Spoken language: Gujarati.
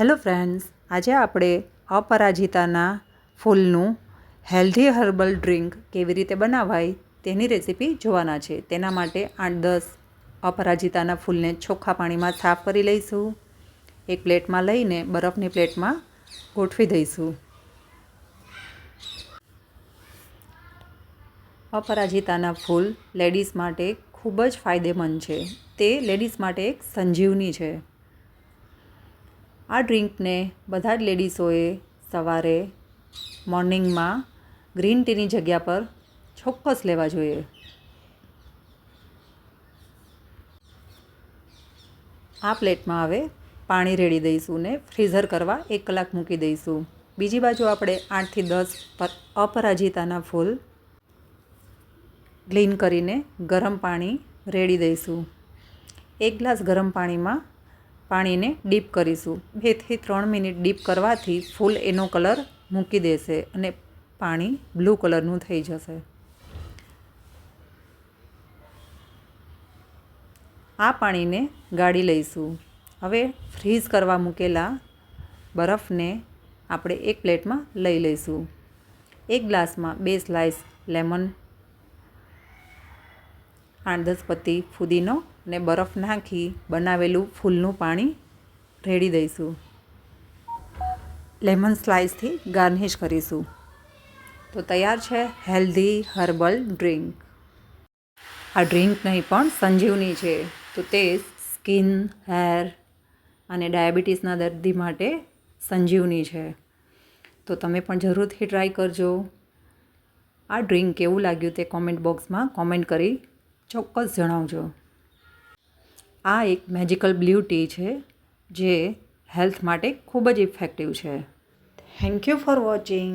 હેલો ફ્રેન્ડ્સ, આજે આપણે અપરાજિતાના ફૂલનું હેલ્ધી હર્બલ ડ્રિંક કેવી રીતે બનાવાય તેની રેસીપી જોવાના છે. તેના માટે 8-10 અપરાજિતાના ફૂલને ચોખ્ખા પાણીમાં સાફ કરી લઈશું. એક પ્લેટમાં લઈને બરફની પ્લેટમાં ગોઠવી દઈશું. અપરાજિતાના ફૂલ લેડીઝ માટે ખૂબ જ ફાયદેમંદ છે. તે લેડીઝ માટે એક સંજીવની છે. આ ડ્રિંકને બધા જ લેડીઝોએ સવારે મોર્નિંગમાં ગ્રીન ટીની જગ્યા પર ચોક્કસ લેવા જોઈએ. આ પ્લેટમાં હવે પાણી રેડી દઈશું ને ફ્રીઝર કરવા 1 કલાક મૂકી દઈશું. બીજી બાજુ આપણે 8થી 10 અપરાજિતાના ફૂલ ક્લીન કરીને ગરમ પાણી રેડી દઈશું. 1 ગ્લાસ ગરમ પાણીને ડીપ કરીશું. 2થી 3 મિનિટ ડીપ કરવાથી ફૂલ એનો કલર મૂકી દેશે અને પાણી બ્લુ કલરનું થઈ જશે. આ પાણીને ગાળી લઈશું. હવે ફ્રીઝ કરવા મૂકેલા બરફને આપણે એક પ્લેટમાં લઈ લઈશું. 1 ગ્લાસમાં 2 સ્લાઇસ લેમન, 8-10 પત્તી ફુદીનો અને બરફ નાખી બનાવેલું ફૂલનું પાણી રેડી દઈશું. લેમન સ્લાઇસથી ગાર્નિશ કરીશું. તો તૈયાર છે હેલ્ધી હર્બલ ડ્રિંક. આ ડ્રિંક નહીં પણ સંજીવની છે. તો તે સ્કિન, હેર અને ડાયાબિટીસના દર્દી માટે સંજીવની છે. તો તમે પણ જરૂરથી ટ્રાય કરજો. આ ડ્રિંક કેવું લાગ્યું તે કોમેન્ટ બોક્સમાં કોમેન્ટ કરી ચોક્કસ જણાવજો. આ એક મેજિકલ બ્લુ ટી છે જે હેલ્થ માટે ખૂબ જ ઇફેક્ટિવ છે. Thank you for watching.